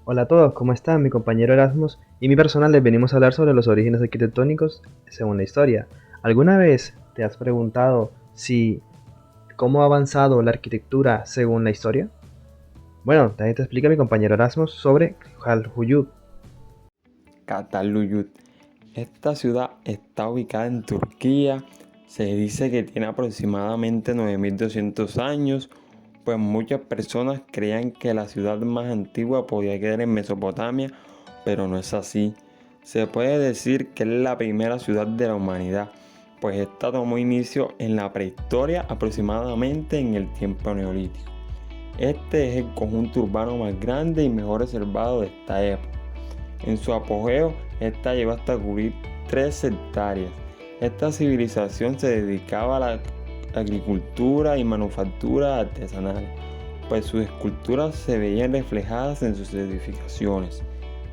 Hola a todos, ¿cómo están? Mi compañero Erasmus y mi personal les venimos a hablar sobre los orígenes arquitectónicos según la historia. ¿Alguna vez te has preguntado si cómo ha avanzado la arquitectura según la historia? Bueno, también te explica mi compañero Erasmus sobre Calhuyuk. Cataluyut. Esta ciudad está ubicada en Turquía. Se dice que tiene aproximadamente 9200 años, pues muchas personas creían que la ciudad más antigua podía quedar en Mesopotamia, pero no es así. Se puede decir que es la primera ciudad de la humanidad, pues esta tomó inicio en la prehistoria aproximadamente en el tiempo neolítico. Este es el conjunto urbano más grande y mejor reservado de esta época. En su apogeo, esta llegó hasta cubrir 3 hectáreas. Esta civilización se dedicaba a la agricultura y manufactura artesanal, pues sus esculturas se veían reflejadas en sus edificaciones.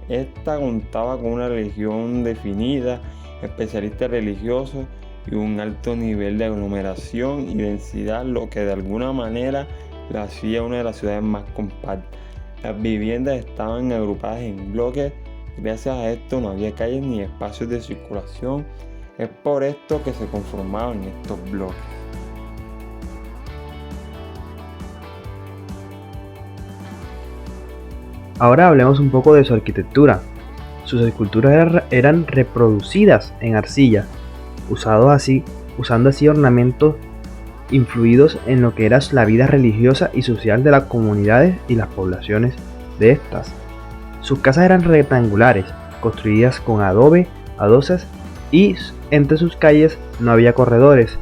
Esta contaba con una religión definida, especialistas religiosos y un alto nivel de aglomeración y densidad, lo que de alguna manera la hacía una de las ciudades más compactas. Las viviendas estaban agrupadas en bloques. Gracias a esto no había calles ni espacios de circulación. Es por esto que se conformaban estos bloques. Ahora hablemos un poco de su arquitectura. Sus esculturas eran reproducidas en arcilla, usando así ornamentos influidos en lo que era la vida religiosa y social de las comunidades y las poblaciones de estas. Sus casas eran rectangulares, construidas con adobe, adosas y entre sus calles no había corredores,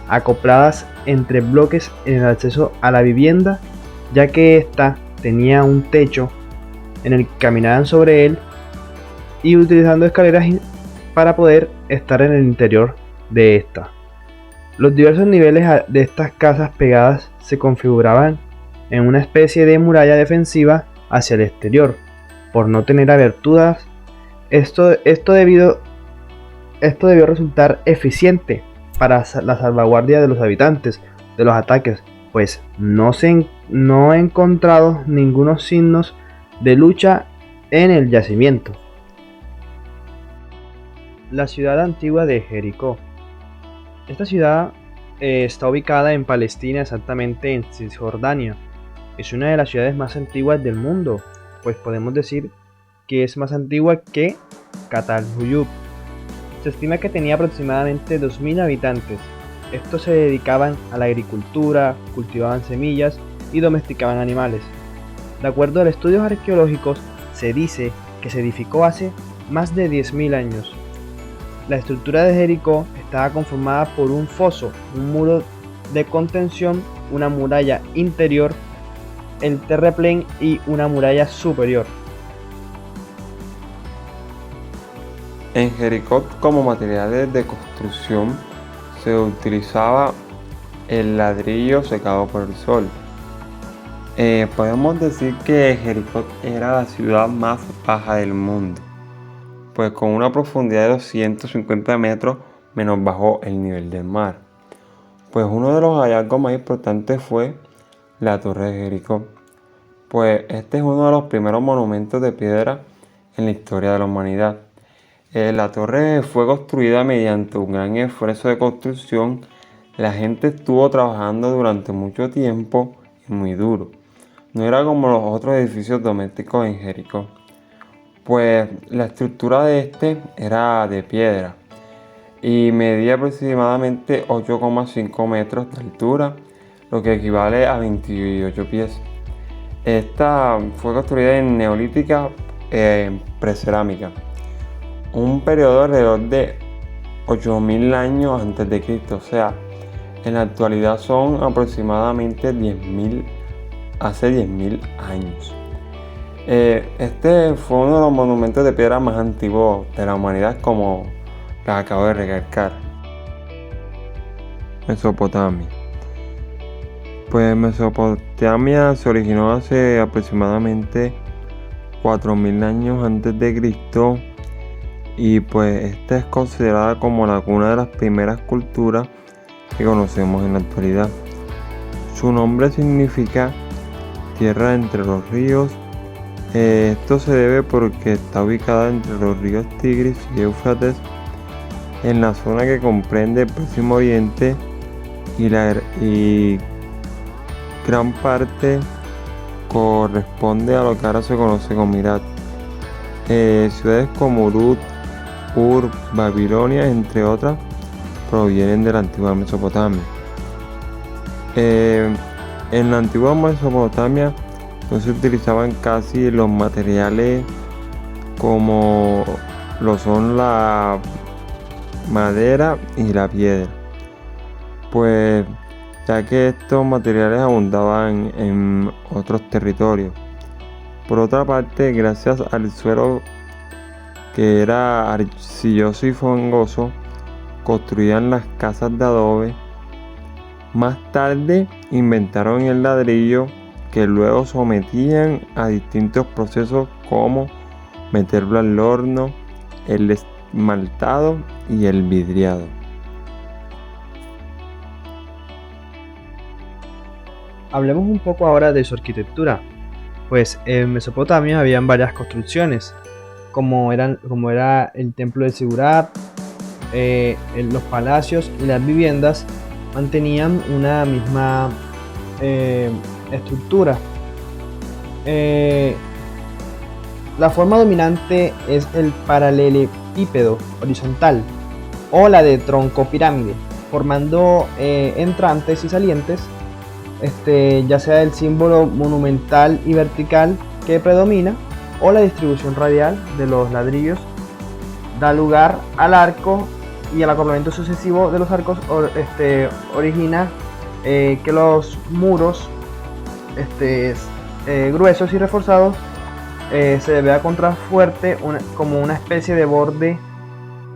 acopladas entre bloques en el acceso a la vivienda, ya que ésta tenía un techo en el que caminaban sobre él y utilizando escaleras para poder estar en el interior de esta. Los diversos niveles de estas casas pegadas se configuraban en una especie de muralla defensiva hacia el exterior. Por no tener aberturas, esto debió resultar eficiente para la salvaguardia de los habitantes de los ataques, pues no he encontrado ningunos signos de lucha en el yacimiento. La ciudad antigua de Jericó. Esta ciudad está ubicada en Palestina, exactamente en Cisjordania. Es una de las ciudades más antiguas del mundo, pues podemos decir que es más antigua que Catalhuyuk. Se estima que tenía aproximadamente 2000 habitantes. Estos se dedicaban a la agricultura, cultivaban semillas y domesticaban animales. De acuerdo a estudios arqueológicos, se dice que se edificó hace más de 10.000 años. La estructura de Jericó estaba conformada por un foso, un muro de contención, una muralla interior, el terraplén y una muralla superior. En Jericó, como materiales de construcción, se utilizaba el ladrillo secado por el sol. Podemos decir que Jericó era la ciudad más baja del mundo, pues con una profundidad de 250 metros menos bajo el nivel del mar. Pues uno de los hallazgos más importantes fue la Torre de Jericó, pues este es uno de los primeros monumentos de piedra en la historia de la humanidad. La torre fue construida mediante un gran esfuerzo de construcción. La gente estuvo trabajando durante mucho tiempo y muy duro. No era como los otros edificios domésticos en Jericó, pues la estructura de este era de piedra y medía aproximadamente 8,5 metros de altura, lo que equivale a 28 pies. Esta fue construida en neolítica precerámica, un periodo alrededor de 8000 años antes de Cristo, o sea, en la actualidad son aproximadamente hace 10.000 años. Este fue uno de los monumentos de piedra más antiguos de la humanidad, como les acabo de recalcar. Mesopotamia. Pues Mesopotamia se originó hace aproximadamente 4000 años antes de Cristo y pues esta es considerada como la cuna de las primeras culturas que conocemos en la actualidad. Su nombre significa tierra entre los ríos Esto se debe porque está ubicada entre los ríos Tigris y Éufrates, en la zona que comprende el Próximo Oriente y gran parte corresponde a lo que ahora se conoce como Irak. Ciudades como Uruk, Ur, Babilonia, entre otras, provienen de la antigua Mesopotamia. En la antigua Mesopotamia no se utilizaban casi los materiales como lo son la madera y la piedra, pues ya que estos materiales abundaban en otros territorios. Por otra parte, gracias al suelo que era arcilloso y fangoso, construían las casas de adobe. Más tarde inventaron el ladrillo, que luego sometían a distintos procesos como meterlo al horno, el esmaltado y el vidriado. Hablemos un poco ahora de su arquitectura. Pues en Mesopotamia habían varias construcciones, como era el templo de Sigurat, los palacios y las viviendas mantenían una misma estructura. La forma dominante es el paralelepípedo horizontal o la de tronco pirámide, formando entrantes y salientes, ya sea el símbolo monumental y vertical que predomina o la distribución radial de los ladrillos da lugar al arco, y el acoplamiento sucesivo de los arcos origina que los muros gruesos y reforzados se vea contrafuerte como una especie de borde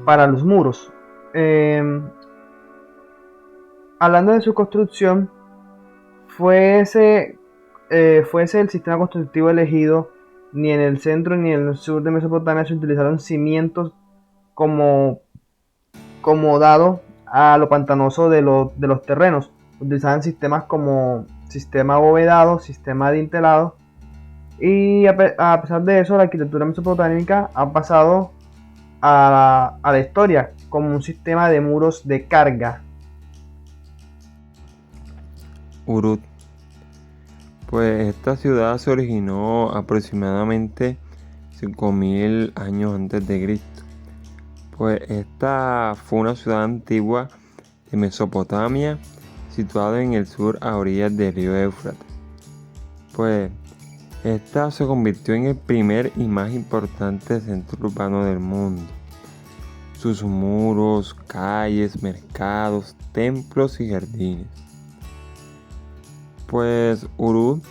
para los muros. Hablando de su construcción, fue ese el sistema constructivo elegido. Ni en el centro ni en el sur de Mesopotamia se utilizaron cimientos como dado a lo pantanoso de los terrenos. Utilizaban sistemas como sistema abovedado, sistema dintelado, y a pesar de eso, la arquitectura mesopotámica ha pasado a la historia como un sistema de muros de carga. Uruk. Pues esta ciudad se originó aproximadamente 5000 años antes de Cristo. Pues esta fue una ciudad antigua de Mesopotamia, situada en el sur a orillas del río Éufrates. Pues esta se convirtió en el primer y más importante centro urbano del mundo. Sus muros, calles, mercados, templos y jardines. Pues Uruk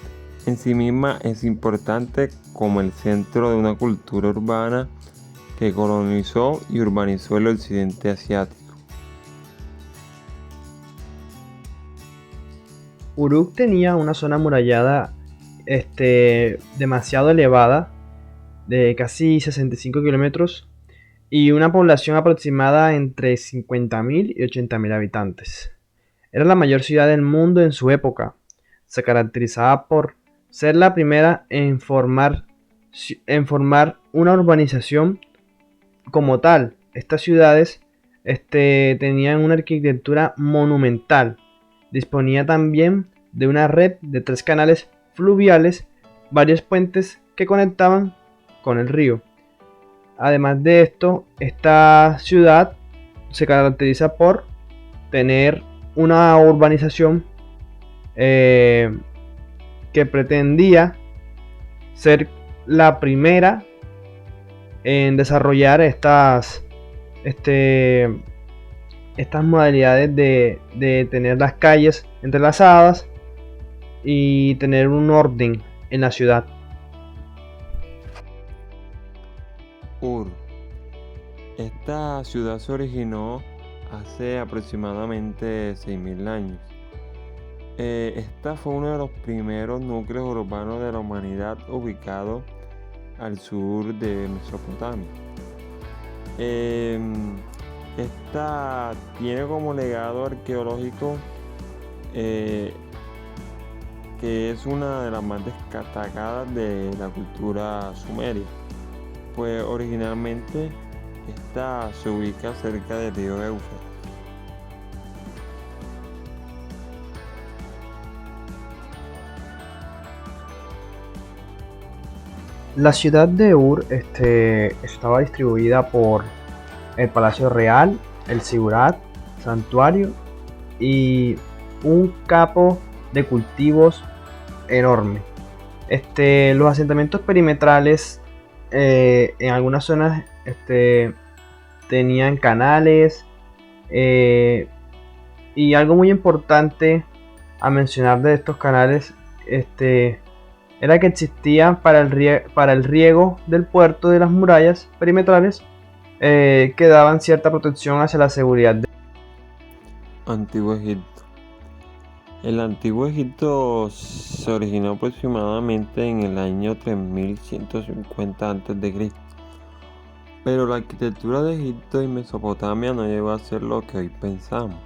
en sí misma es importante como el centro de una cultura urbana que colonizó y urbanizó el occidente asiático. Uruk tenía una zona amurallada demasiado elevada, de casi 65 kilómetros, y una población aproximada entre 50.000 y 80.000 habitantes. Era la mayor ciudad del mundo en su época. Se caracterizaba por ser la primera en formar una urbanización como tal. Estas ciudades tenían una arquitectura monumental. Disponía también de una red de 3 canales fluviales, varios puentes que conectaban con el río. Además de esto, esta ciudad se caracteriza por tener una urbanización que pretendía ser la primera en desarrollar estas modalidades de tener las calles entrelazadas y tener un orden en la ciudad. Ur. Esta ciudad se originó hace aproximadamente 6000 años. Esta fue uno de los primeros núcleos urbanos de la humanidad ubicado al sur de Mesopotamia. Esta tiene como legado arqueológico que que es una de las más destacadas de la cultura sumeria, pues originalmente esta se ubica cerca del río Éufrates. La ciudad de Ur estaba distribuida por el Palacio Real, el Sigurat, Santuario y un campo de cultivos enorme. Los asentamientos perimetrales en algunas zonas tenían canales y algo muy importante a mencionar de estos canales era que existían para el riego del puerto de las murallas perimetrales que daban cierta protección hacia la seguridad. Antiguo Egipto. El Antiguo Egipto se originó aproximadamente en el año 3150 a.C., pero la arquitectura de Egipto y Mesopotamia no llegó a ser lo que hoy pensamos.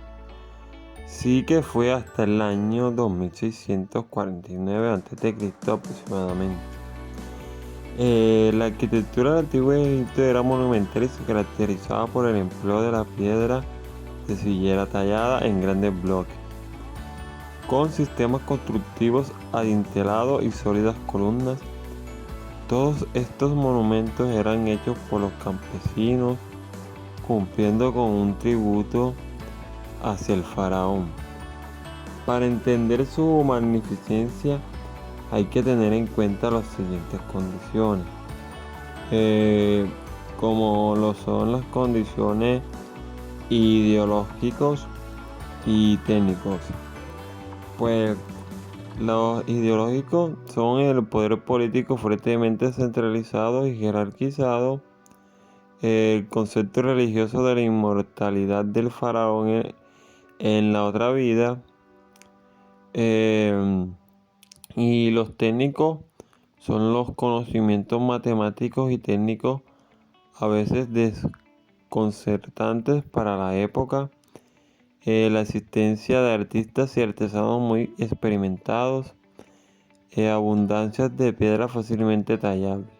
Sí que fue hasta el año 2649 a.C. aproximadamente. La arquitectura del Antiguo Egipto era monumental y se caracterizaba por el empleo de la piedra de sillería tallada en grandes bloques, con sistemas constructivos adintelados y sólidas columnas. Todos estos monumentos eran hechos por los campesinos, cumpliendo con un tributo hacia el faraón. Para entender su magnificencia hay que tener en cuenta las siguientes condiciones, como lo son las condiciones ideológicos y técnicos. Pues los ideológicos son el poder político fuertemente centralizado y jerarquizado, el concepto religioso de la inmortalidad del faraón en la otra vida, y los técnicos son los conocimientos matemáticos y técnicos a veces desconcertantes para la época, la existencia de artistas y artesanos muy experimentados, abundancias de piedra fácilmente tallables.